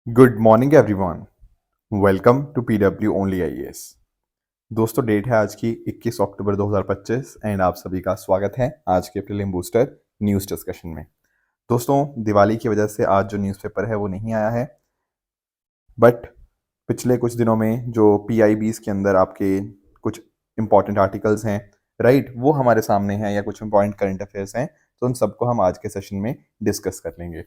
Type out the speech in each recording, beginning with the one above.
Good morning everyone. Welcome to PW only IAS. दोस्तों, date है आज की 21 अक्टूबर 2025 एंड आप सभी का स्वागत है आज के प्रीलिम बूस्टर न्यूज़ डिस्कशन में। दोस्तों, दिवाली की वजह से आज जो न्यूज़पेपर है वो नहीं आया है, बट पिछले कुछ दिनों में जो पीआईबीज के अंदर आपके कुछ इंपॉर्टेंट आर्टिकल्स हैं, राइट, वो हमारे सामने हैं, या कुछ इंपॉर्टेंट करंट अफेयर्स हैं, तो उन सबको हम आज के सेशन में डिस्कस कर लेंगे।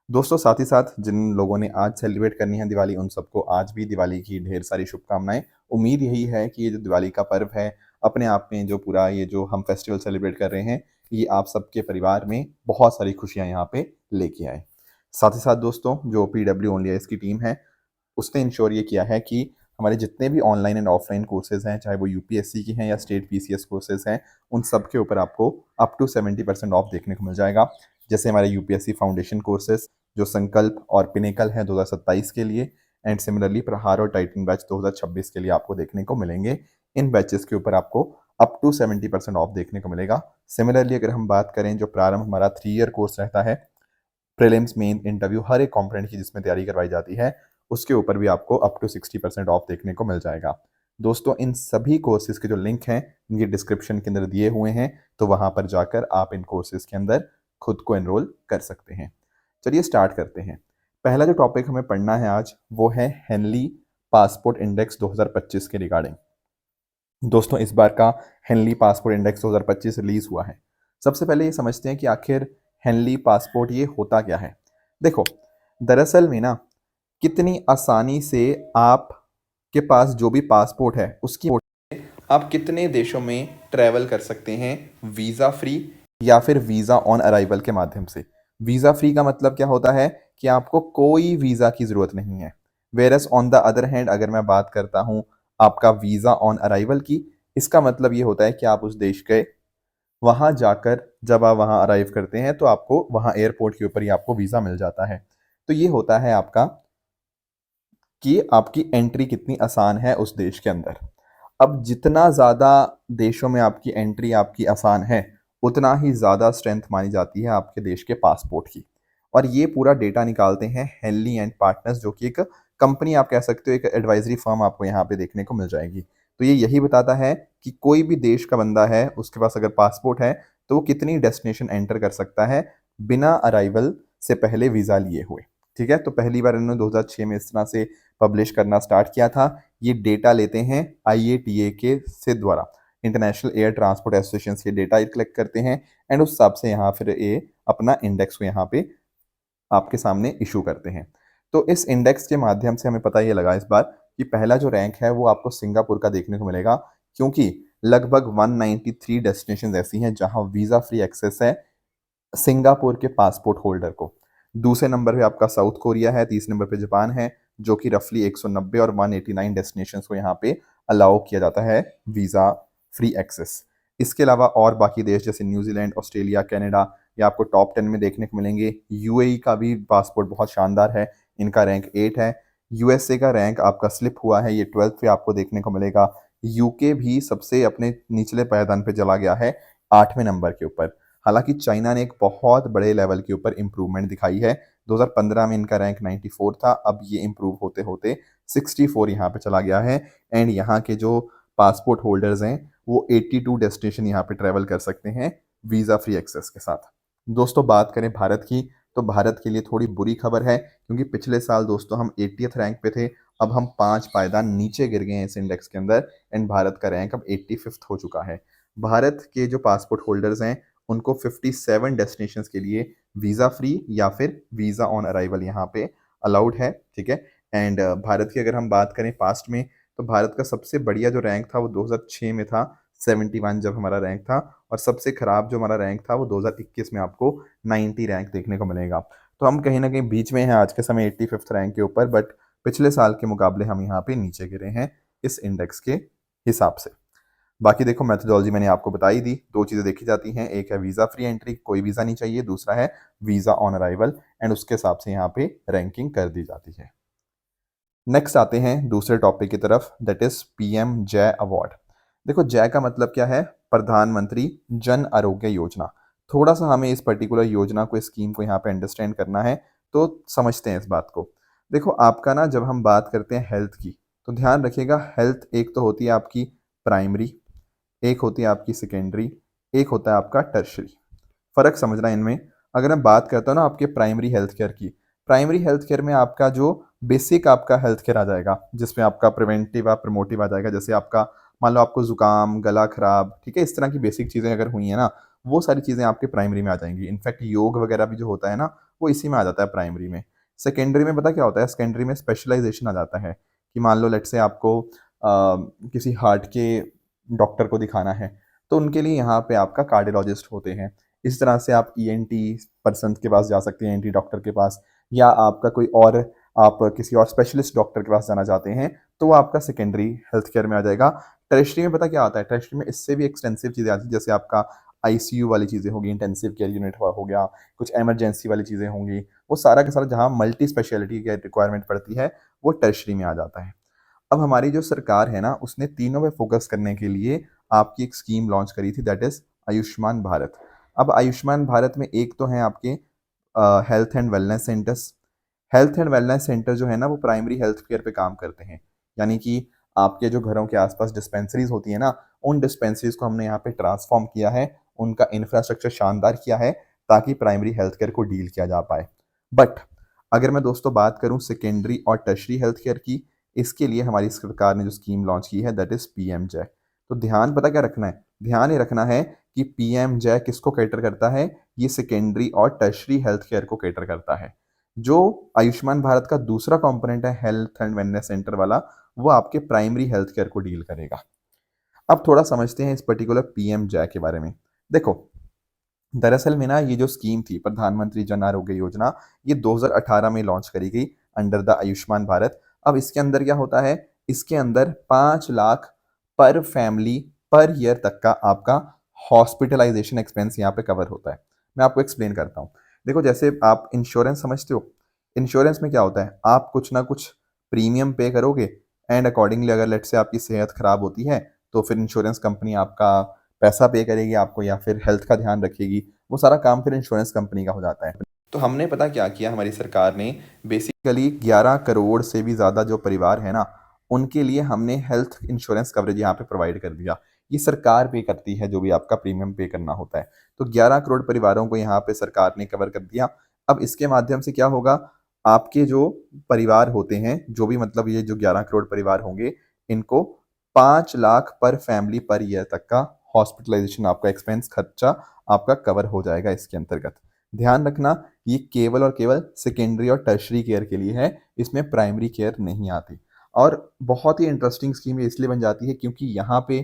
दोस्तों, साथ ही साथ जिन लोगों ने आज सेलिब्रेट करनी है दिवाली, उन सबको आज भी दिवाली की ढेर सारी शुभकामनाएं। उम्मीद यही है कि ये जो दिवाली का पर्व है, अपने आप में जो पूरा ये जो हम फेस्टिवल सेलिब्रेट कर रहे हैं, ये आप सबके परिवार में बहुत सारी खुशियां यहाँ पे लेके आए। साथ ही साथ दोस्तों, जो पीडब्ल्यू ओनली आईएएस की टीम है, उसने इंश्योर ये किया है कि हमारे जितने भी ऑनलाइन एंड ऑफलाइन कोर्सेज हैं, चाहे वो यूपीएससी की हैं या स्टेट पीसीएस कोर्सेज हैं, उन सब के ऊपर आपको अप टू 70% ऑफ देखने को मिल जाएगा। जैसे हमारे यूपीएससी फाउंडेशन कोर्सेज जो संकल्प और पिनेकल हैं 2027 के लिए, एंड सिमिलरली प्रहार और टाइटन बैच 2026 के लिए आपको देखने को मिलेंगे। इन बैचेस के ऊपर आपको अप टू 70% ऑफ देखने को मिलेगा। सिमिलरली अगर हम बात करें, जो प्रारंभ हमारा 3 ईयर कोर्स रहता है, प्रीलिम्स, मेन, इंटरव्यू, हर एक कॉम्पोनेंट की जिसमें तैयारी करवाई जाती है, उसके ऊपर भी आपको अप टू 60% ऑफ देखने को मिल जाएगा। दोस्तों, इन सभी कोर्सेज के जो लिंक हैं, इनके डिस्क्रिप्शन के अंदर दिए हुए हैं, तो वहां पर जाकर आप इन कोर्सेज के अंदर खुद को एनरोल कर सकते हैं। चलिए स्टार्ट करते हैं। पहला जो टॉपिक हमें पढ़ना है आज, वो है हेनली पासपोर्ट इंडेक्स 2025 के रिगार्डिंग। दोस्तों, इस बार का हेनली पासपोर्ट इंडेक्स 2025 रिलीज हुआ है। सबसे पहले ये समझते हैं कि आखिर हेनली पासपोर्ट ये होता क्या है। देखो, दरअसल में ना, कितनी आसानी से आप के पास जो भी पासपोर्ट है उसकी आप कितने देशों में ट्रैवल कर सकते हैं वीज़ा फ्री या फिर वीज़ा ऑन अराइवल के माध्यम से। वीज़ा फ्री का मतलब क्या होता है कि आपको कोई वीज़ा की ज़रूरत नहीं है। Whereas on the other hand, अगर मैं बात करता हूँ आपका वीज़ा ऑन अराइवल की, इसका मतलब ये होता है कि आप उस देश गए, वहां जाकर जब आप वहां अराइव करते हैं तो आपको वहां एयरपोर्ट के ऊपर ही आपको वीज़ा मिल जाता है। तो ये होता है आपका कि आपकी एंट्री कितनी आसान है उस देश के अंदर। अब जितना ज़्यादा देशों में आपकी एंट्री आपकी आसान है, उतना ही ज़्यादा स्ट्रेंथ मानी जाती है आपके देश के पासपोर्ट की। और ये पूरा डेटा निकालते हैं हेनली एंड पार्टनर्स, जो कि एक कंपनी आप कह सकते हो, एक एडवाइजरी फर्म आपको यहाँ पे देखने को मिल जाएगी। तो ये यही बताता है कि कोई भी देश का बंदा है, उसके पास अगर पासपोर्ट है, तो वो कितनी डेस्टिनेशन एंटर कर सकता है बिना अराइवल से पहले वीज़ा लिए हुए। ठीक है, तो पहली बार इन्होंने 2006 में इस तरह से पब्लिश करना स्टार्ट किया था। ये डेटा लेते हैं आईएटीए के से द्वारा, इंटरनेशनल एयर ट्रांसपोर्ट एसोसिएशन से डेटा कलेक्ट करते हैं, एंड उस हिसाब से यहाँ फिर ये अपना इंडेक्स को यहाँ पे आपके सामने इशू करते हैं। तो इस इंडेक्स के माध्यम से हमें पता ये लगा इस बार कि पहला जो रैंक है वो आपको सिंगापुर का देखने को मिलेगा, क्योंकि लगभग 193 डेस्टिनेशन ऐसी हैं जहां वीज़ा फ्री एक्सेस है सिंगापुर के पासपोर्ट होल्डर को। दूसरे नंबर पे आपका साउथ कोरिया है, तीसरे नंबर पे जापान है, जो कि रफली 190 और 189 डेस्टिनेशंस को यहाँ पे अलाउ किया जाता है वीज़ा फ्री एक्सेस। इसके अलावा और बाकी देश जैसे न्यूजीलैंड, ऑस्ट्रेलिया, कनाडा, ये आपको टॉप 10 में देखने को मिलेंगे। यूएई का भी पासपोर्ट बहुत शानदार है, इनका रैंक 8 है। यूएसए का रैंक आपका स्लिप हुआ है, ये 12th पे आपको देखने को मिलेगा। यूके भी सबसे अपने निचले पायदान पे चला गया है, 8वें नंबर के ऊपर। हालांकि चाइना ने एक बहुत बड़े लेवल के ऊपर इंप्रूवमेंट दिखाई है। 2015 में इनका रैंक 94 था, अब ये इंप्रूव होते होते 64 यहाँ पे चला गया है। एंड यहाँ के जो पासपोर्ट होल्डर्स हैं वो 82 डेस्टिनेशन यहाँ पे ट्रैवल कर सकते हैं वीज़ा फ्री एक्सेस के साथ। दोस्तों, बात करें भारत की, तो भारत के लिए थोड़ी बुरी खबर है, क्योंकि पिछले साल दोस्तों हम 80th रैंक पे थे, अब हम 5 पायदान नीचे गिर गए हैं इस इंडेक्स के अंदर, एंड भारत का रैंक अब 85th हो चुका है। भारत के जो पासपोर्ट होल्डर्स हैं उनको 57 डेस्टिनेशंस के लिए वीज़ा फ्री या फिर वीज़ा ऑन अराइवल यहाँ पे अलाउड है। ठीक है, एंड भारत की अगर हम बात करें पास्ट में, तो भारत का सबसे बढ़िया जो रैंक था वो 2006 में था, 71 जब हमारा रैंक था, और सबसे खराब जो हमारा रैंक था वो 2021 में आपको 90 रैंक देखने को मिलेगा। तो हम कहीं ना कहीं बीच में हैं आज के समय 85th रैंक के ऊपर, बट पिछले साल के मुकाबले हम यहाँ पे नीचे गिरे हैं इस इंडेक्स के हिसाब से। बाकी देखो, मेथोडोलॉजी मैंने आपको बताई दी। 2 चीज़ें देखी जाती हैं, एक है वीज़ा फ्री एंट्री, कोई वीज़ा नहीं चाहिए, दूसरा है वीज़ा ऑन अराइवल, एंड उसके हिसाब से यहाँ पे रैंकिंग कर दी जाती है। नेक्स्ट आते हैं दूसरे टॉपिक की तरफ, दैट इज पीएम जय अवार्ड। देखो, जय का मतलब क्या है? प्रधानमंत्री जन आरोग्य योजना। थोड़ा सा हमें इस पर्टिकुलर योजना को, स्कीम को यहाँ पे अंडरस्टैंड करना है, तो समझते हैं इस बात को। देखो आपका ना जब हम बात करते हैं हेल्थ की, तो ध्यान रखिएगा हेल्थ एक तो होती है आपकी प्राइमरी, एक होती है आपकी सेकेंडरी, एक होता है आपका टर्शरी। फ़र्क समझना इनमें। अगर मैं बात करता हूँ ना आपके प्राइमरी हेल्थ केयर की, प्राइमरी हेल्थ केयर में आपका जो बेसिक आपका हेल्थ केयर आ जाएगा, जिसमें आपका प्रिवेंटिव और प्रमोटिव आ जाएगा। जैसे आपका मान लो आपको ज़ुकाम, गला खराब, ठीक है, इस तरह की बेसिक चीज़ें अगर हुई हैं ना, वो सारी चीज़ें आपके प्राइमरी में आ जाएंगी। इनफैक्ट योग वगैरह भी जो होता है ना, वो इसी में आ जाता है प्राइमरी में। सेकेंडरी में पता क्या होता है, सेकेंडरी में स्पेशलाइजेशन आ जाता है कि मान लो लेट से आपको किसी हार्ट के डॉक्टर को दिखाना है, तो उनके लिए यहाँ पे आपका कार्डियोलॉजिस्ट होते हैं। इस तरह से आप ईएनटी पर्सन के पास जा सकते हैं, ईएनटी डॉक्टर के पास, या आपका कोई और आप किसी और स्पेशलिस्ट डॉक्टर के पास जाना चाहते हैं, तो वो आपका सेकेंडरी हेल्थ केयर में आ जाएगा। टर्शरी में पता क्या आता है, टर्शरी में इससे भी एक्सटेंसिव चीज़ें आती हैं, जैसे आपका आईसीयू वाली चीज़ें होगी, इंटेंसिव केयर यूनिट हो गया, कुछ इमरजेंसी वाली चीज़ें होंगी, वो सारा का सारा जहाँ मल्टी स्पेशलिटी की रिक्वायरमेंट पड़ती है, वो टर्शरी में आ जाता है। अब हमारी जो सरकार है ना, उसने तीनों पे फोकस करने के लिए आपकी एक स्कीम लॉन्च करी थी, दैट इज आयुष्मान भारत। अब आयुष्मान भारत में एक तो है आपके health and wellness centres. Health and wellness centre जो है ना, वो प्राइमरी हेल्थ केयर पे काम करते हैं। यानी कि आपके जो घरों के आसपास डिस्पेंसरीज होती है ना, उन डिस्पेंसरीज को हमने यहाँ पे ट्रांसफॉर्म किया है, उनका इंफ्रास्ट्रक्चर शानदार किया है, ताकि प्राइमरी हेल्थ केयर को डील किया जा पाए। बट अगर मैं दोस्तों बात करूँ सेकेंडरी और टर्शरी हेल्थ केयर की, इसके लिए हमारी सरकार ने जो स्कीम लॉन्च की है, दैट इज पीएम जय। तो ध्यान पता क्या रखना है, ध्यान ये रखना है कि पीएम जय किसको कैटर करता है, ये सेकेंडरी और टर्शरी हेल्थ केयर को कैटर करता है। जो आयुष्मान भारत का दूसरा कंपोनेंट है हेल्थ एंड वेलनेस सेंटर वाला, वो आपके प्राइमरी हेल्थ केयर को डील करेगा। अब थोड़ा समझते हैं इस पर्टिकुलर पीएम जय के बारे में। देखो दरअसल में ना ये जो स्कीम थी प्रधानमंत्री जन आरोग्य योजना, ये 2018 में लॉन्च करी गई अंडर द आयुष्मान भारत। अब इसके अंदर क्या होता है, इसके अंदर 5 लाख पर फैमिली पर ईयर तक का आपका हॉस्पिटलाइजेशन एक्सपेंस यहाँ पे कवर होता है। मैं आपको एक्सप्लेन करता हूँ। देखो जैसे आप इंश्योरेंस समझते हो, इंश्योरेंस में क्या होता है, आप कुछ ना कुछ प्रीमियम पे करोगे, एंड अकॉर्डिंगली अगर लेट से आपकी सेहत खराब होती है, तो फिर इंश्योरेंस कंपनी आपका पैसा पे करेगी आपको, या फिर हेल्थ का ध्यान रखेगी। वो सारा काम फिर इंश्योरेंस कंपनी का हो जाता है। तो हमने पता क्या किया, हमारी सरकार ने बेसिकली 11 करोड़ से भी ज़्यादा जो परिवार है ना, उनके लिए हमने हेल्थ इंश्योरेंस कवरेज यहाँ पे प्रोवाइड कर दिया। ये सरकार पे करती है जो भी आपका प्रीमियम पे करना होता है। तो 11 करोड़ परिवारों को यहाँ पे सरकार ने कवर कर दिया। अब इसके माध्यम से क्या होगा, आपके जो परिवार होते हैं, जो भी मतलब ये जो 11 करोड़ परिवार होंगे, इनको 5 लाख पर फैमिली पर ईयर तक का हॉस्पिटलाइजेशन आपका एक्सपेंस खर्चा आपका कवर हो जाएगा इसके अंतर्गत। ध्यान रखना, ये केवल और केवल सेकेंडरी और टर्शरी केयर के लिए है, इसमें प्राइमरी केयर नहीं आती। और बहुत ही इंटरेस्टिंग स्कीम ये इसलिए बन जाती है क्योंकि यहाँ पे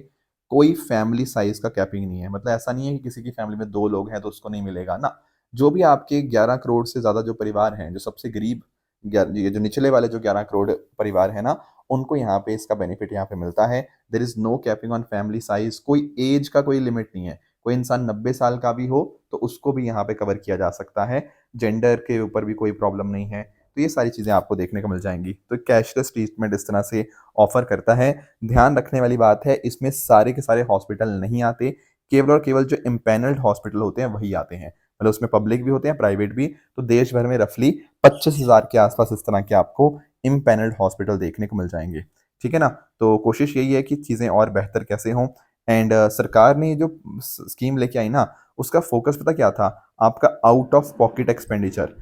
कोई फैमिली साइज का कैपिंग नहीं है। मतलब ऐसा नहीं है कि किसी की फैमिली में 2 लोग हैं तो उसको नहीं मिलेगा ना। जो भी आपके 11 करोड़ से ज़्यादा जो परिवार हैं, जो सबसे गरीब ये जो निचले वाले जो 11 करोड़ परिवार है ना, उनको यहाँ पे इसका बेनिफिट यहाँ पे मिलता है। There is no capping on family size, कोई एज का कोई लिमिट नहीं है। कोई इंसान 90 साल का भी हो तो उसको भी यहाँ पे कवर किया जा सकता है। जेंडर के ऊपर भी कोई प्रॉब्लम नहीं है। तो ये सारी चीज़ें आपको देखने को मिल जाएंगी। तो कैशलेस ट्रीटमेंट इस तरह से ऑफर करता है। ध्यान रखने वाली बात है, इसमें सारे के सारे हॉस्पिटल नहीं आते, केवल और केवल जो इम्पैनल्ड हॉस्पिटल होते हैं वही आते हैं। मतलब उसमें पब्लिक भी होते हैं, प्राइवेट भी। तो देश भर में रफली 25,000 के आसपास इस तरह के आपको इम्पैनल्ड हॉस्पिटल देखने को मिल जाएंगे। ठीक है ना। तो कोशिश यही है कि चीज़ें और बेहतर कैसे हों। एंड सरकार ने जो स्कीम लेके आई ना, उसका फोकस पता क्या था, आपका आउट ऑफ पॉकेट एक्सपेंडिचर।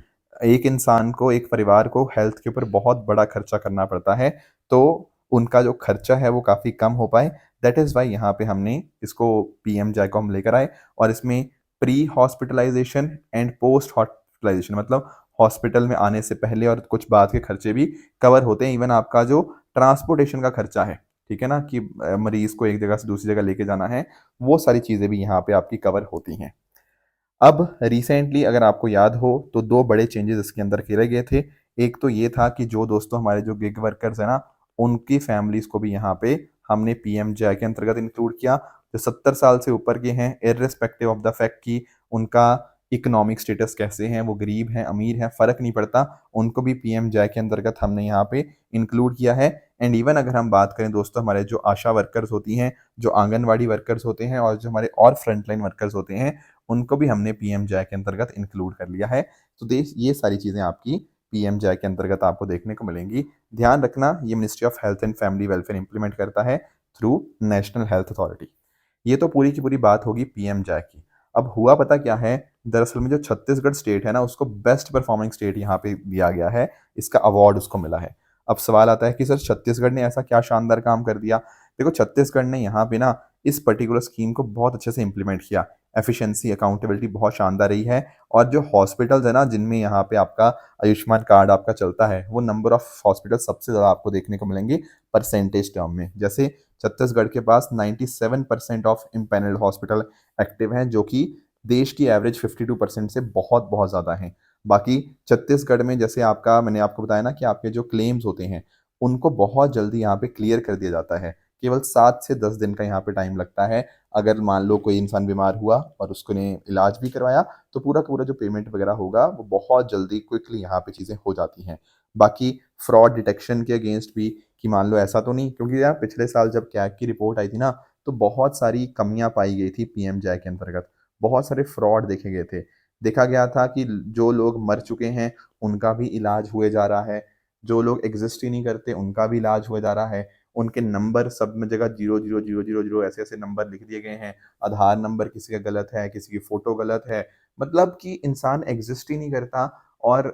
एक इंसान को, एक परिवार को हेल्थ के ऊपर बहुत बड़ा खर्चा करना पड़ता है, तो उनका जो खर्चा है वो काफ़ी कम हो पाए। दैट इज़ वाई यहाँ पे हमने इसको पीएम जय को हम लेकर आए। और इसमें pre hospitalisation and post hospitalisation, मतलब हॉस्पिटल में आने से पहले और कुछ बाद के खर्चे भी कवर होते हैं। इवन आपका जो ट्रांसपोर्टेशन का खर्चा है, ठीक है ना, कि मरीज को एक जगह से दूसरी जगह लेके जाना है, वो सारी चीज़ें भी यहाँ पे आपकी कवर होती हैं। अब रिसेंटली अगर आपको याद हो तो 2 बड़े चेंजेस इसके अंदर करे गए थे। एक तो ये था कि जो दोस्तों हमारे जो गिग वर्कर्स हैं ना, उनकी फैमिलीज को भी यहाँ पे हमने पीएम जय के अंतर्गत इंक्लूड किया। जो 70 साल से ऊपर के हैं, इर्रिस्पेक्टिव ऑफ द फैक्ट कि उनका इकोनॉमिक स्टेटस कैसे हैं, वो गरीब हैं अमीर हैं फ़र्क नहीं पड़ता, उनको भी पीएम जय के अंतर्गत हमने यहाँ पे इंक्लूड किया है। एंड इवन अगर हम बात करें दोस्तों, हमारे जो आशा वर्कर्स होती हैं, जो आंगनवाड़ी वर्कर्स होते हैं, और जो हमारे और फ्रंटलाइन वर्कर्स होते हैं, उनको भी हमने पीएम जय के अंतर्गत इंक्लूड कर लिया है। तो देश ये सारी चीज़ें आपकी पीएम जय के अंतर्गत आपको देखने को मिलेंगी। ध्यान रखना, ये ministry of health and family welfare implement करता है थ्रू नेशनल हेल्थ अथॉरिटी। ये तो पूरी की पूरी बात होगी पीएम जय की। अब हुआ पता क्या है, दरअसल में जो छत्तीसगढ़ स्टेट है ना, उसको बेस्ट परफॉर्मिंग स्टेट यहाँ पे दिया गया है, इसका अवार्ड उसको मिला है। अब सवाल आता है कि सर छत्तीसगढ़ ने ऐसा क्या शानदार काम कर दिया। देखो, छत्तीसगढ़ ने यहाँ पे ना इस पर्टिकुलर स्कीम को बहुत अच्छे से इंप्लीमेंट किया। एफिशिएंसी, अकाउंटेबिलिटी बहुत शानदार रही है। और जो हॉस्पिटल्स है ना, जिनमें यहाँ पे आपका आयुष्मान कार्ड आपका चलता है, वो नंबर ऑफ हॉस्पिटल सबसे ज़्यादा आपको देखने को मिलेंगे परसेंटेज टर्म में। जैसे छत्तीसगढ़ के पास 97% ऑफ इम्पैनल्ड हॉस्पिटल एक्टिव हैं, जो कि देश की एवरेज 52% से बहुत बहुत ज़्यादा हैं। बाकी छत्तीसगढ़ में जैसे आपका, मैंने आपको बताया ना कि आपके जो क्लेम्स होते हैं, उनको बहुत जल्दी यहाँ पे क्लियर कर दिया जाता है। केवल 7 से 10 दिन का यहाँ पे टाइम लगता है। अगर मान लो कोई इंसान बीमार हुआ और उसको ने इलाज भी करवाया, तो पूरा का पूरा जो पेमेंट वगैरह होगा वो बहुत जल्दी क्विकली यहाँ पे चीज़ें हो जाती हैं। बाकी फ्रॉड डिटेक्शन के अगेंस्ट भी, कि मान लो ऐसा तो नहीं, क्योंकि यार पिछले साल जब कैग की रिपोर्ट आई थी ना, तो बहुत सारी कमियां पाई गई थी पीएम जय के अंतर्गत। बहुत सारे फ्रॉड देखे गए थे। देखा गया था कि जो लोग मर चुके हैं उनका भी इलाज हुए जा रहा है, जो लोग एग्जिस्ट ही नहीं करते उनका भी इलाज हुए जा रहा है। उनके नंबर सब में जगह 000000 ऐसे ऐसे नंबर लिख दिए गए हैं। आधार नंबर किसी का गलत है, किसी की फोटो गलत है। मतलब कि इंसान एग्जिस्ट ही नहीं करता और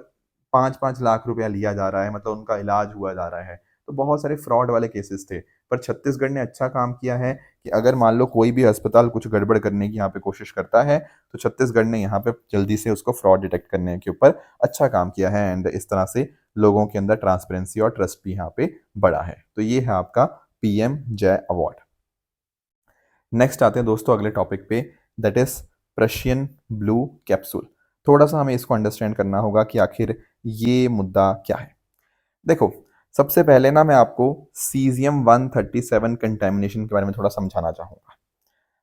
5-5 लाख रुपया लिया जा रहा है, मतलब उनका इलाज हुआ जा रहा है। तो बहुत सारे फ्रॉड वाले केसेस थे। पर छत्तीसगढ़ ने अच्छा काम किया है कि अगर मान लो कोई भी अस्पताल कुछ गड़बड़ करने की यहाँ पे कोशिश करता है, तो छत्तीसगढ़ ने यहाँ पे जल्दी से उसको फ्रॉड डिटेक्ट करने के ऊपर अच्छा काम किया है। एंड इस तरह से लोगों के अंदर ट्रांसपेरेंसी और ट्रस्ट भी यहाँ पे बढ़ा है। तो ये है आपका पीएम जय अवार्ड। नेक्स्ट आते हैं दोस्तों अगले टॉपिक पे, that is Prussian blue capsule. थोड़ा सा हमें इसको अंडरस्टैंड करना होगा कि आखिर ये मुद्दा क्या है। देखो, सबसे पहले ना मैं आपको सीजियम 137 कंटेमिनेशन के बारे में थोड़ा समझाना चाहूँगा।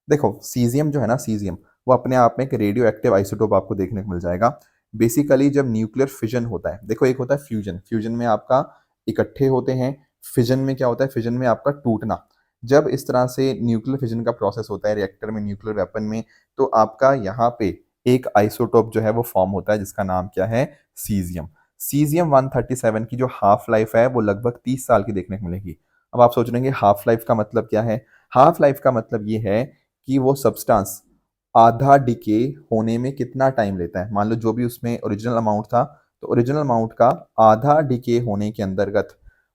देखो, सीजियम जो है ना, सीजियम वो अपने आप में एक रेडियो एक्टिव आइसोटोप आपको देखने को मिल जाएगा। बेसिकली जब न्यूक्लियर फिजन होता है, देखो एक होता है फ्यूजन, फ्यूजन में आपका इकट्ठे होते हैं। फिजन में क्या होता है, फिजन में आपका टूटना। जब इस तरह से न्यूक्लियर फिजन का प्रोसेस होता है रिएक्टर में, न्यूक्लियर वेपन में, तो आपका यहाँ पे एक आइसोटोप जो है वो फॉर्म होता है, जिसका नाम क्या है, सीजियम। सीजियम 137 की जो हाफ लाइफ है वो लगभग 30 साल की देखने को मिलेगी। अब आप सोच रहे हैं हाफ लाइफ का मतलब क्या है। हाफ लाइफ का मतलब ये है कि वो सब्सटेंस आधा डिके होने में कितना टाइम लेता है। मान लो जो भी उसमें ओरिजिनल अमाउंट था, तो ओरिजिनल अमाउंट का आधा डिके होने के अंतर्गत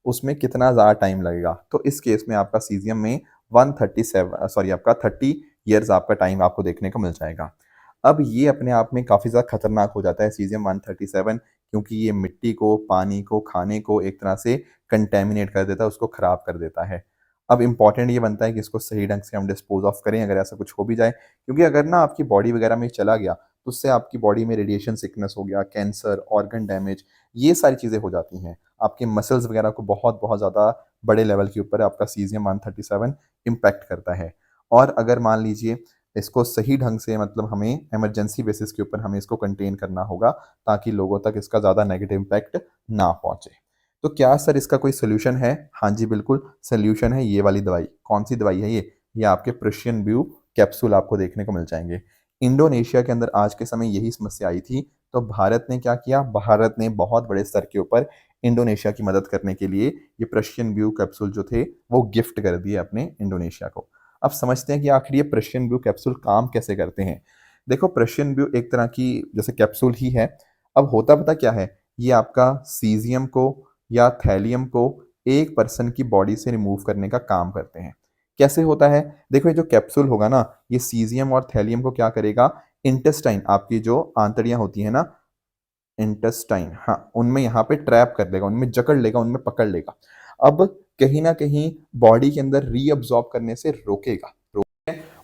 उसमें कितना ज़्यादा टाइम लगेगा। तो इस केस में आपका सीजियम में 137 सॉरी आपका 30 ईयर्स आपका टाइम आपको देखने को मिल जाएगा। अब ये अपने आप में काफ़ी ज़्यादा खतरनाक हो जाता है सीजियम 137, क्योंकि ये मिट्टी को, पानी को, खाने को एक तरह से कंटेमिनेट कर देता है, उसको खराब कर देता है। अब इम्पॉर्टेंट ये बनता है कि इसको सही ढंग से हम डिस्पोज ऑफ करें अगर ऐसा कुछ हो भी जाए, क्योंकि अगर ना आपकी बॉडी वगैरह में चला गया, तो उससे आपकी बॉडी में रेडिएशन सिकनेस हो गया, कैंसर, ऑर्गन डैमेज, ये सारी चीज़ें हो जाती हैं। आपके मसल्स वगैरह को बहुत बहुत ज़्यादा बड़े लेवल के ऊपर आपका सीजियम 137 इम्पैक्ट करता है। और अगर मान लीजिए इसको सही ढंग से, मतलब हमें इमरजेंसी बेसिस के ऊपर हमें इसको कंटेन करना होगा, ताकि लोगों तक इसका ज़्यादा नेगेटिव इम्पैक्ट ना पहुँचे। तो क्या सर इसका कोई सोल्यूशन है? हाँ जी, बिल्कुल सोल्यूशन है ये वाली दवाई। कौन सी दवाई है ये आपके प्रिशियन ब्लू कैप्सूल आपको देखने को मिल जाएंगे। इंडोनेशिया के अंदर आज के समय यही समस्या आई थी, तो भारत ने क्या किया, भारत ने बहुत बड़े स्तर के ऊपर इंडोनेशिया की मदद करने के लिए ये प्रशियन ब्लू कैप्सूल जो थे वो गिफ्ट कर दिए अपने इंडोनेशिया को। अब समझते हैं कि आखिर ये प्रशियन ब्लू कैप्सूल काम कैसे करते हैं। देखो, प्रशियन ब्लू एक तरह की जैसे कैप्सूल ही है। अब होता पता क्या है, ये आपका सीजियम को या थैलियम को एक पर्सन की बॉडी से रिमूव करने का काम करते हैं। कैसे होता है, देखो ये जो कैप्सूल होगा ना, ये सीजियम और थैलियम को क्या करेगा, इंटेस्टाइन, आपकी जो आंतड़ियां होती है ना, इंटेस्टाइन, हाँ, उनमें यहाँ पे ट्रैप कर लेगा, उनमें जकड़ लेगा, उनमें पकड़ लेगा। अब कहीं ना कहीं बॉडी के अंदर रीअब्जॉर्ब करने से रोकेगा।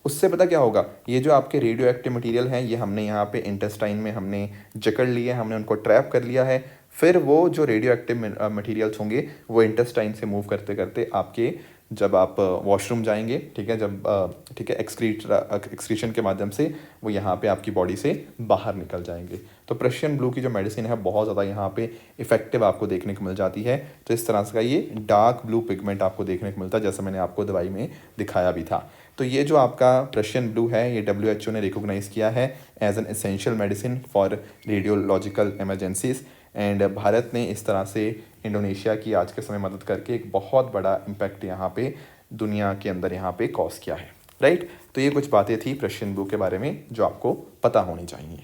उससे पता क्या होगा, ये जो आपके रेडियो एक्टिव मटेरियल हैं, ये हमने यहाँ पे इंटेस्टाइन में हमने जकड़ लिए, हमने उनको ट्रैप कर लिया है। फिर वो जो रेडियो एक्टिव मटेरियल्स होंगे वो इंटेस्टाइन से मूव करते करते आपके, जब आप वॉशरूम जाएंगे, ठीक है, जब ठीक है, एक्सक्रीशन के माध्यम से वो यहाँ पे आपकी बॉडी से बाहर निकल जाएंगे। तो प्रशियन ब्लू की जो मेडिसिन है बहुत ज़्यादा यहाँ पे इफेक्टिव आपको देखने को मिल जाती है। तो इस तरह से का ये डार्क ब्लू पिगमेंट आपको देखने को मिलता है, जैसा मैंने आपको दवाई में दिखाया भी था। तो ये जो आपका प्रशियन ब्लू है, ये WHO ने रिकॉग्नाइज़ किया है as an essential medicine for radiological emergencies. And Bharat ने इस तरह से इंडोनेशिया की आज के समय मदद करके एक बहुत बड़ा इम्पैक्ट यहाँ पे दुनिया के अंदर यहाँ पे कॉज किया है, राइट। तो ये कुछ बातें थी प्रशियन ब्लू के बारे में जो आपको पता होनी चाहिए।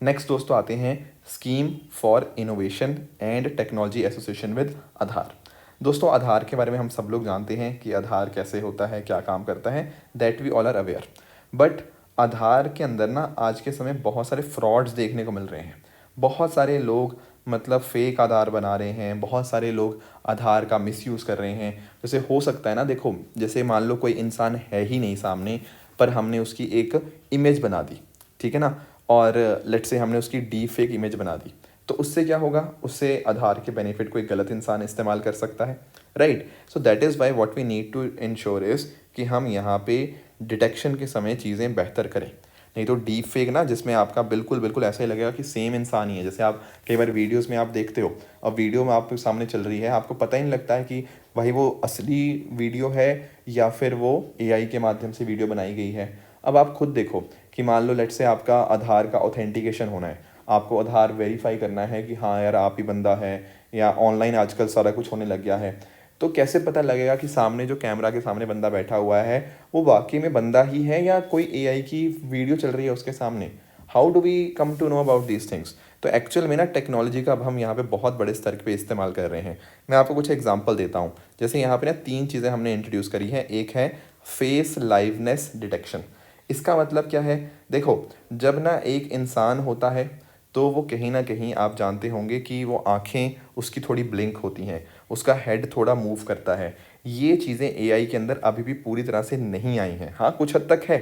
नेक्स्ट दोस्तों आते हैं scheme for innovation and technology association with Aadhaar. दोस्तों आधार के बारे में हम सब लोग जानते हैं कि आधार कैसे होता है, क्या काम करता है, that we all are aware. But Aadhaar के अंदर ना आज के समय बहुत सारे फ्रॉड्स देखने को मिल रहे हैं। बहुत सारे लोग मतलब फेक आधार बना रहे हैं, बहुत सारे लोग आधार का मिसयूज़ कर रहे हैं। जैसे हो सकता है ना, देखो जैसे मान लो कोई इंसान है ही नहीं सामने, पर हमने उसकी एक इमेज बना दी, ठीक है ना, और लेट्स से हमने उसकी डी फेक इमेज बना दी, तो उससे क्या होगा, उससे आधार के बेनिफिट कोई गलत इंसान इस्तेमाल कर सकता है, right. So that is why what we need to ensure is कि हम यहाँ पे डिटेक्शन के समय चीज़ें बेहतर करें। नहीं तो डीप फेक ना, जिसमें आपका बिल्कुल बिल्कुल ऐसा ही लगेगा कि सेम इंसान ही है। जैसे आप कई बार वीडियोस में आप देखते हो, अब वीडियो में आपके सामने चल रही है, आपको पता ही नहीं लगता है कि भाई वो असली वीडियो है या फिर वो एआई के माध्यम से वीडियो बनाई गई है। अब आप खुद देखो कि मान लो लेट्स से आपका आधार का ऑथेंटिकेशन होना है, आपको आधार वेरीफाई करना है कि हाँ यार आप ही बंदा है, या ऑनलाइन आजकल सारा कुछ होने लग गया है, तो कैसे पता लगेगा कि सामने जो कैमरा के सामने बंदा बैठा हुआ है वो वाकई में बंदा ही है या कोई एआई की वीडियो चल रही है उसके सामने। How do we come to know about these things. तो एक्चुअल में ना टेक्नोलॉजी का अब हम यहाँ पे बहुत बड़े स्तर पे इस्तेमाल कर रहे हैं। मैं आपको कुछ एग्जांपल देता हूँ। जैसे यहाँ पे ना 3 चीज़ें हमने इंट्रोड्यूस करी हैं। एक है फेस लाइवनेस डिटेक्शन। इसका मतलब क्या है, देखो जब ना एक इंसान होता है तो वो कहीं ना कहीं आप जानते होंगे कि वो आंखें उसकी थोड़ी ब्लिंक होती हैं, उसका हेड थोड़ा मूव करता है। ये चीज़ें एआई के अंदर अभी भी पूरी तरह से नहीं आई हैं, हाँ कुछ हद तक है।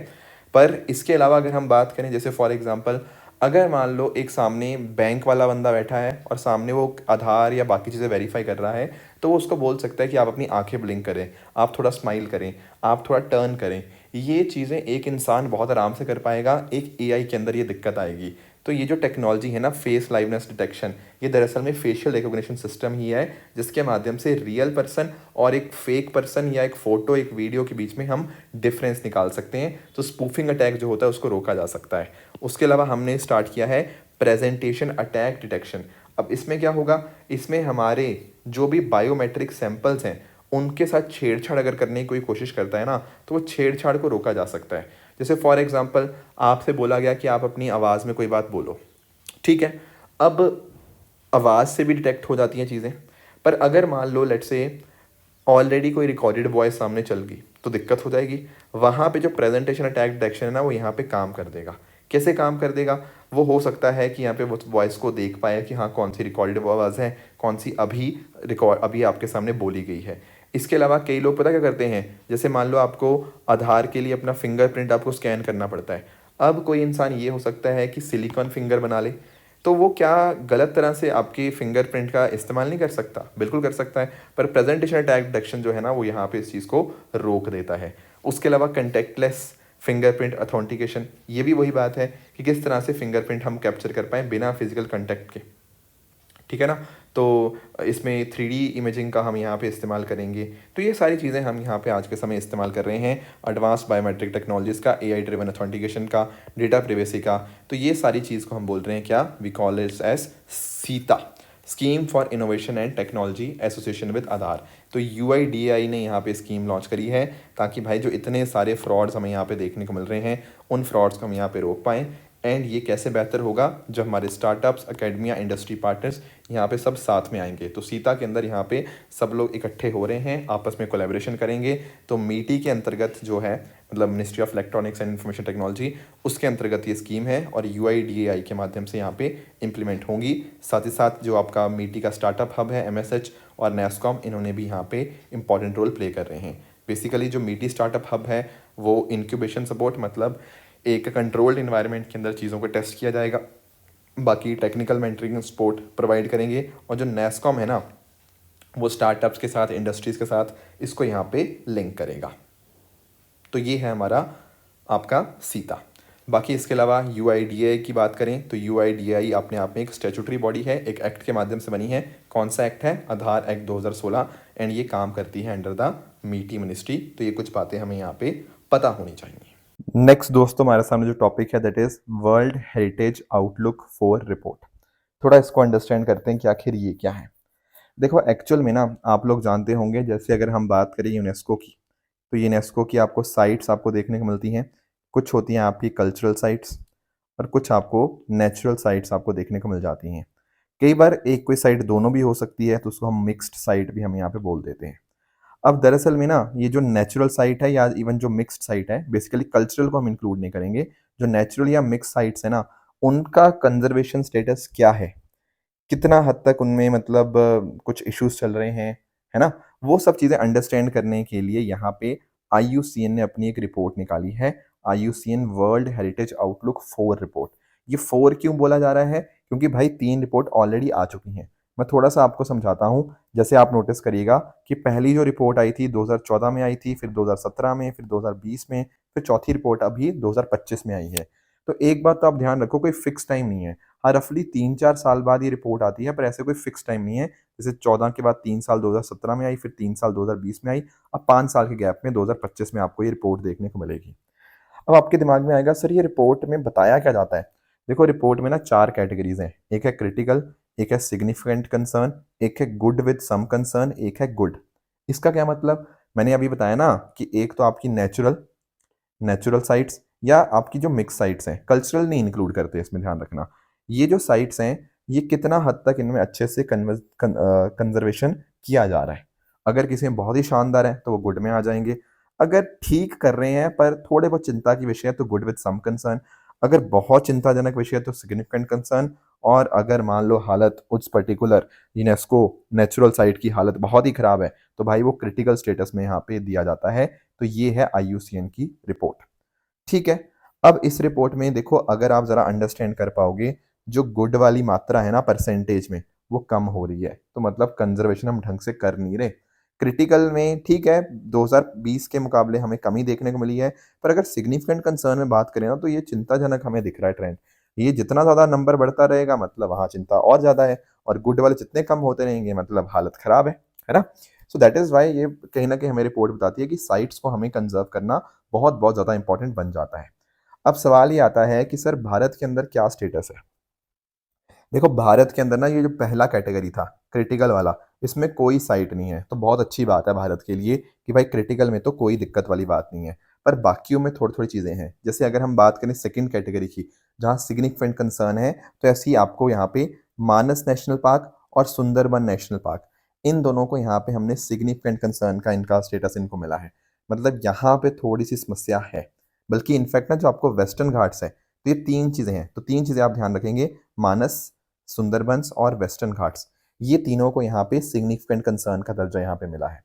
पर इसके अलावा अगर हम बात करें, जैसे फॉर एग्जांपल अगर मान लो एक सामने बैंक वाला बंदा बैठा है और सामने वो आधार या बाकी चीज़ें वेरीफाई कर रहा है, तो वो उसको बोल सकता है कि आप अपनी आंखें ब्लिंक करें, आप थोड़ा स्माइल करें, आप थोड़ा टर्न करें। ये चीज़ें एक इंसान बहुत आराम से कर पाएगा, एक एआई के अंदर ये दिक्कत आएगी। तो ये जो टेक्नोलॉजी है ना फेस लाइवनेस डिटेक्शन, ये दरअसल में फेशियल रिकॉग्निशन सिस्टम ही है, जिसके माध्यम से रियल पर्सन और एक फेक पर्सन या एक फ़ोटो एक वीडियो के बीच में हम डिफरेंस निकाल सकते हैं। तो स्पूफिंग अटैक जो होता है उसको रोका जा सकता है। उसके अलावा हमने स्टार्ट किया है प्रेजेंटेशन अटैक डिटेक्शन। अब इसमें क्या होगा, इसमें हमारे जो भी बायोमेट्रिक सैंपल्स हैं उनके साथ छेड़छाड़ अगर करने की कोई कोशिश करता है ना, तो वो छेड़छाड़ को रोका जा सकता है। जैसे फॉर एग्जांपल आपसे बोला गया कि आप अपनी आवाज़ में कोई बात बोलो, ठीक है। अब आवाज़ से भी डिटेक्ट हो जाती हैं चीज़ें, पर अगर मान लो लेट्स से ऑलरेडी कोई रिकॉर्डेड वॉइस सामने चल गई तो दिक्कत हो जाएगी। वहाँ पे जो प्रेजेंटेशन अटैक डिटेक्शन है ना, वो यहाँ पे काम कर देगा। कैसे काम कर देगा, वो हो सकता है कि यहाँ पे वो वॉइस को देख पाए कि हाँ कौन सी रिकॉर्डेड आवाज़ है, कौन सी अभी आपके सामने बोली गई है। इसके अलावा कई लोग पता क्या करते हैं, जैसे मान लो आपको आधार के लिए अपना फिंगरप्रिंट आपको स्कैन करना पड़ता है। अब कोई इंसान ये हो सकता है कि सिलिकॉन फिंगर बना ले, तो वो क्या गलत तरह से आपकी फिंगरप्रिंट का इस्तेमाल नहीं कर सकता, बिल्कुल कर सकता है। पर प्रेजेंटेशन अटैक डिटेक्शन जो है ना, वो यहाँ पे इस चीज़ को रोक देता है। उसके अलावा कंटेक्टलेस फिंगरप्रिंट अथेंटिकेशन, ये भी वही बात है कि किस तरह से फिंगरप्रिंट हम कैप्चर कर पाएँ बिना फिजिकल कंटेक्ट के, ठीक है ना। तो इसमें 3D इमेजिंग का हम यहाँ पे इस्तेमाल करेंगे। तो ये सारी चीज़ें हम यहाँ पे आज के समय इस्तेमाल कर रहे हैं, एडवांस बायोमेट्रिक टेक्नोलॉजीज़ का, एआई ड्रिवन अथेंटिकेशन का, डेटा प्रिवेसी का। तो ये सारी चीज़ को हम बोल रहे हैं क्या, we call it as SITA, scheme for innovation and technology association with Aadhaar. तो यूआईडीएआई ने यहाँ पे स्कीम लॉन्च करी है ताकि भाई जो इतने सारे फ्रॉड्स हमें यहाँ पे देखने को मिल रहे हैं, उन फ्रॉड्स को हम यहाँ पे रोक पाएँ। एंड ये कैसे बेहतर होगा, जब हमारे स्टार्टअप्स, अकेडमिया, इंडस्ट्री पार्टनर्स यहाँ पे सब साथ में आएंगे। तो सीता के अंदर यहाँ पे सब लोग इकट्ठे हो रहे हैं, आपस में कोलैबोरेशन करेंगे। तो मीटी के अंतर्गत जो है, मतलब ministry of electronics and information technology, उसके अंतर्गत ये स्कीम है और यूआईडीएआई के माध्यम से यहाँ पे इम्प्लीमेंट होंगी। साथ ही साथ जो आपका मीटी का स्टार्टअप हब है एमएसएच और नैसकॉम, इन्होंने भी यहाँ पे इंपॉर्टेंट रोल प्ले कर रहे हैं। बेसिकली जो मीटी स्टार्टअप हब है वो इंक्यूबेशन सपोर्ट, मतलब एक कंट्रोल्ड इन्वायरमेंट के अंदर चीज़ों को टेस्ट किया जाएगा, बाकी टेक्निकल मेंटरिंग सपोर्ट प्रोवाइड करेंगे। और जो नैसकॉम है ना, वो स्टार्टअप्स के साथ, इंडस्ट्रीज़ के साथ इसको यहाँ पे लिंक करेगा। तो ये है हमारा आपका सीता। बाकी इसके अलावा यूआईडीएआई की बात करें तो यूआईडीएआई अपने आप में एक स्टैट्यूटरी बॉडी है, एक एक्ट के माध्यम से बनी है। कौन सा एक्ट है, आधार एक्ट 2016, एंड ये काम करती है अंडर द मीटी मिनिस्ट्री। तो ये कुछ बातें हमें यहाँ पे पता होनी चाहिए। नेक्स्ट दोस्तों हमारे सामने जो टॉपिक है that is world heritage outlook for report. थोड़ा इसको अंडरस्टैंड करते हैं कि आखिर ये क्या है। देखो एक्चुअल में ना आप लोग जानते होंगे, जैसे अगर हम बात करें यूनेस्को की, तो यूनेस्को की आपको साइट्स आपको देखने को मिलती हैं। कुछ होती हैं आपकी कल्चरल साइट्स और कुछ आपको नेचुरल साइट्स आपको देखने को मिल जाती हैं। कई बार एक कोई साइट दोनों भी हो सकती है, तो उसको हम मिक्स्ड साइट भी हम यहाँ पे बोल देते हैं। अब दरअसल में ना ये जो नेचुरल साइट है या इवन जो मिक्स्ड साइट है, बेसिकली कल्चरल को हम इंक्लूड नहीं करेंगे, जो नेचुरल या मिक्स साइट्स है ना, उनका कंजर्वेशन स्टेटस क्या है, कितना हद तक उनमें मतलब कुछ इश्यूज चल रहे हैं, है ना, वो सब चीज़ें अंडरस्टैंड करने के लिए यहाँ पे आईयूसीएन ने अपनी एक रिपोर्ट निकाली है, IUCN world heritage outlook 4 report. ये 4 क्यों बोला जा रहा है, क्योंकि भाई 3 रिपोर्ट ऑलरेडी आ चुकी हैं। मैं थोड़ा सा आपको समझाता हूँ। जैसे आप नोटिस करिएगा कि पहली जो रिपोर्ट आई थी 2014 में आई थी, फिर 2017 में, फिर 2020 में, फिर चौथी रिपोर्ट अभी 2025 में आई है। तो एक बात तो आप ध्यान रखो, कोई फिक्स टाइम नहीं है। हाँ, रफली 3-4 साल बाद ये रिपोर्ट आती है, पर ऐसे कोई फिक्स टाइम नहीं है। जैसे 14 के बाद 3 साल 2017 में आई, फिर 3 साल 2020 में आई, अब 5 साल के गैप में 2025 में आपको ये रिपोर्ट देखने को मिलेगी। अब आपके दिमाग में आएगा सर ये रिपोर्ट में बताया क्या जाता है? देखो रिपोर्ट में ना 4 कैटेगरीज़ हैं। एक है क्रिटिकल, एक है सिग्निफिकेंट कंसर्न, एक है गुड विद सम कंसर्न, एक है गुड। इसका क्या मतलब? मैंने अभी बताया ना कि एक तो आपकी नेचुरल नेचुरल साइट्स या आपकी जो मिक्स साइट्स हैं, कल्चरल नहीं इंक्लूड करते इसमें, ध्यान रखना। ये जो साइट्स हैं, ये कितना हद तक इनमें अच्छे से कंजर्वेशन किया जा रहा है। अगर किसी में बहुत ही शानदार है तो वो गुड में आ जाएंगे। अगर ठीक कर रहे हैं पर थोड़े बहुत चिंता की विषय है तो गुड विद सम कंसर्न। अगर बहुत चिंताजनक विषय है तो सिग्निफिकेंट कंसर्न। और अगर मान लो हालत उस पर्टिकुलर यूनेस्को नेचुरल साइट की हालत बहुत ही खराब है, तो भाई वो क्रिटिकल स्टेटस में यहाँ पे दिया जाता है। तो ये है आईयूसीएन की रिपोर्ट। ठीक है। अब इस रिपोर्ट में देखो, अगर आप जरा अंडरस्टैंड कर पाओगे, जो गुड वाली मात्रा है ना परसेंटेज में, वो कम हो रही है, तो मतलब कंजर्वेशन हम ढंग से कर नहीं रहे। क्रिटिकल में ठीक है, 2020 के मुकाबले हमें कमी देखने को मिली है, पर अगर सिग्निफिकेंट कंसर्न में बात करें ना, तो ये चिंताजनक हमें दिख रहा है ट्रेंड। ये जितना ज़्यादा नंबर बढ़ता रहेगा मतलब वहाँ चिंता और ज़्यादा है, और गुड वाले जितने कम होते रहेंगे मतलब हालत खराब है ना। सो दैट इज़ वाई ये कहीं ना कहीं हमें रिपोर्ट बताती है कि साइट्स को हमें कंजर्व करना बहुत बहुत ज़्यादा इंपॉर्टेंट बन जाता है। अब सवाल ये आता है कि सर भारत के अंदर क्या स्टेटस है? देखो भारत के अंदर ना ये जो पहला कैटेगरी था क्रिटिकल वाला, इसमें कोई साइट नहीं है, तो बहुत अच्छी बात है भारत के लिए कि भाई क्रिटिकल में तो कोई दिक्कत वाली बात नहीं है। पर बाकियों में थोड़ी थोड़ी चीज़ें हैं। जैसे अगर हम बात करें सेकंड कैटेगरी की, जहाँ सिग्निफिकेंट कंसर्न है, तो ऐसी आपको यहाँ पे मानस नेशनल पार्क और सुंदरबन नेशनल पार्क, इन दोनों को यहाँ पे हमने सिग्निफिकेंट कंसर्न का इनका स्टेटस इनको मिला है। मतलब यहाँ पे थोड़ी सी समस्या है। बल्कि इनफैक्ट ना जो आपको वेस्टर्न घाट्स है, तो ये 3 चीज़ें हैं, तो 3 चीज़ें आप ध्यान रखेंगे, मानस, सुंदरबंस और वेस्टर्न घाट्स, ये तीनों को यहाँ पे सिग्निफिकेंट कंसर्न का दर्जा यहाँ पे मिला है।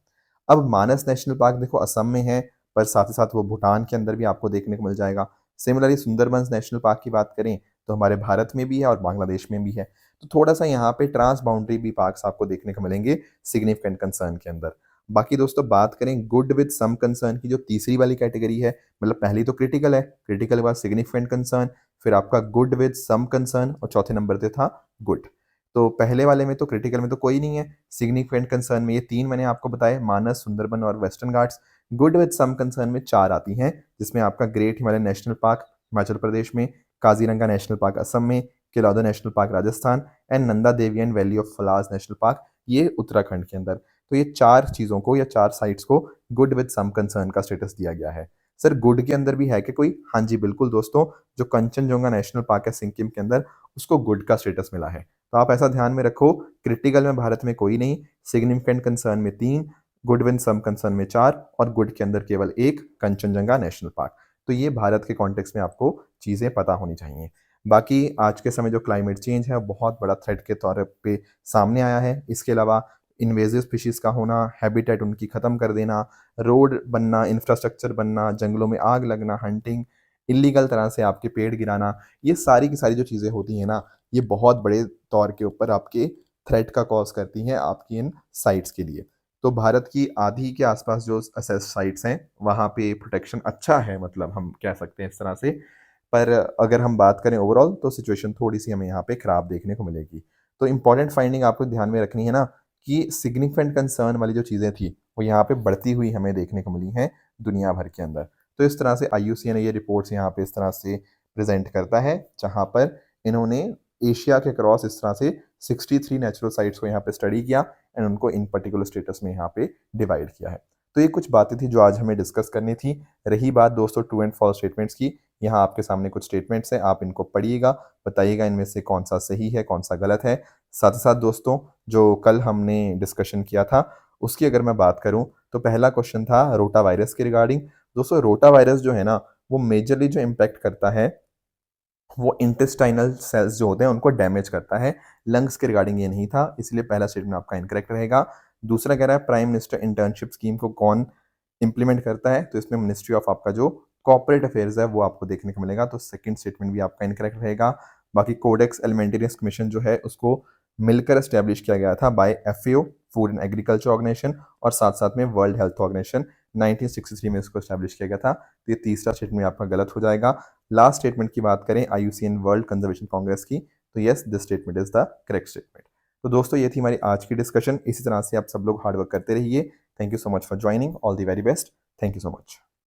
अब मानस नेशनल पार्क देखो असम में है, पर साथ ही साथ वो भूटान के अंदर भी आपको देखने को मिल जाएगा। सिमिलरली सुंदरबंस नेशनल पार्क की बात करें तो हमारे भारत में भी है और बांग्लादेश में भी है। तो थोड़ा सा यहाँ पे ट्रांस बाउंड्री भी पार्क्स आपको देखने को मिलेंगे सिग्निफिकेंट कंसर्न के अंदर। बाकी दोस्तों बात करें गुड विद सम कंसर्न की, जो तीसरी वाली कैटेगरी है, मतलब पहली तो क्रिटिकल है, क्रिटिकल के बाद सिग्निफिकेंट कंसर्न, फिर आपका गुड विद सम कंसर्न और चौथे नंबर पे था गुड। तो पहले वाले में तो क्रिटिकल में तो कोई नहीं है, सिग्निफिकेंट कंसर्न में ये 3 मैंने आपको बताए, मानस, सुंदरबन और Western Ghats. Good with some concern में 4 आती हैं, जिसमें आपका Great Himalayan National Park Himachal Pradesh में, काजीरंगा नेशनल पार्क असम में, Keoladeo National Park Rajasthan and Nanda Devi and Valley of Flowers National Park ये उत्तराखंड के अंदर। तो ये 4 चीज़ों को या 4 साइट्स को गुड विद सम कंसर्न का स्टेटस दिया गया है। सर गुड के अंदर भी है क्या कोई? हाँ जी बिल्कुल दोस्तों, जो कंचनजंगा नेशनल पार्क है सिक्किम के अंदर, उसको गुड का स्टेटस मिला है। तो आप ऐसा ध्यान में रखो, क्रिटिकल में भारत में कोई नहीं, सिग्निफिकेंट कंसर्न में 3, गुड विद सम कंसर्न में 4 और गुड के अंदर केवल 1 कंचनजंगा नेशनल पार्क। तो ये भारत के कॉन्टेक्स्ट में आपको चीज़ें पता होनी चाहिए। बाकी आज के समय जो क्लाइमेट चेंज है वो बहुत बड़ा थ्रेट के तौर पे सामने आया है। इसके अलावा इन्वेजिव स्पीशीज़ का होना, हैबिटेट उनकी ख़त्म कर देना, रोड बनना, इंफ्रास्ट्रक्चर बनना, जंगलों में आग लगना, हंटिंग, इल्लीगल तरह से आपके पेड़ गिराना, ये सारी की सारी जो चीज़ें होती हैं ना, ये बहुत बड़े तौर के ऊपर आपके थ्रेट का कॉज़ करती हैं आपकी इन साइट्स के लिए। तो भारत की आधी के आसपास जो असेस्ड साइट्स हैं, वहाँ पे प्रोटेक्शन अच्छा है, मतलब हम कह सकते हैं इस तरह से। पर अगर हम बात करें ओवरऑल तो सिचुएशन थोड़ी-सी हमें यहाँ पे खराब देखने को मिलेगी। तो इम्पोर्टेंट फाइंडिंग आपको ध्यान में रखनी है ना, कि सिग्निफिकेंट कंसर्न वाली जो चीज़ें थी, वो यहाँ पे बढ़ती हुई हमें देखने को मिली हैं दुनिया भर के अंदर। तो इस तरह से आईयूसीएन ये रिपोर्ट्स यहाँ पे इस तरह से प्रेज़ेंट करता है, जहाँ पर इन्होंने एशिया के क्रॉस इस तरह से 63 नेचुरल साइट्स को यहाँ पे स्टडी किया एंड उनको इन पर्टिकुलर स्टेटस में यहाँ पे डिवाइड किया है। तो ये कुछ बातें थी जो आज हमें डिस्कस करनी थी। रही बात दोस्तों ट्रू एंड फॉल्स स्टेटमेंट्स की, यहाँ आपके सामने कुछ स्टेटमेंट्स हैं, आप इनको पढ़िएगा, बताइएगा इनमें से कौन सा सही है कौन सा गलत है। साथ ही साथ दोस्तों जो कल हमने डिस्कशन किया था उसकी अगर मैं बात करूं तो पहला क्वेश्चन था रोटा वायरस के रिगार्डिंग। दोस्तों रोटा वायरस जो है ना वो मेजरली जो इम्पैक्ट करता है वो इंटेस्टाइनल सेल्स जो होते हैं उनको डैमेज करता है। लंग्स के रिगार्डिंग ये नहीं था, इसलिए पहला स्टेटमेंट आपका इनकरेक्ट रहेगा। दूसरा कह रहा है प्राइम मिनिस्टर इंटर्नशिप स्कीम को कौन इंप्लीमेंट करता है, तो इसमें मिनिस्ट्री ऑफ आपका जो कॉर्पोरेट अफेयर्स है वो आपको देखने को मिलेगा, तो सेकंड स्टेटमेंट भी आपका इनकरेक्ट रहेगा। बाकी कोडेक्स एलिमेंटेरियंस कमीशन जो है उसको मिलकर एस्टेब्लिश किया गया था by FAO food and agriculture organisation और साथ साथ में वर्ल्ड हेल्थ ऑर्गेनाइजेशन 1963 में इसको एस्टेब्लिश किया गया था। तो ये तीसरा स्टेटमेंट आपका गलत हो जाएगा। लास्ट स्टेटमेंट की बात करें आईयूसीएन वर्ल्ड कंजर्वेशन कांग्रेस की, तो yes this statement is the correct statement. तो दोस्तों ये थी हमारी आज की डिस्कशन। इसी तरह से आप सब लोग हार्डवर्क करते रहिए। Thank you so much for joining. All the very best. Thank you so much.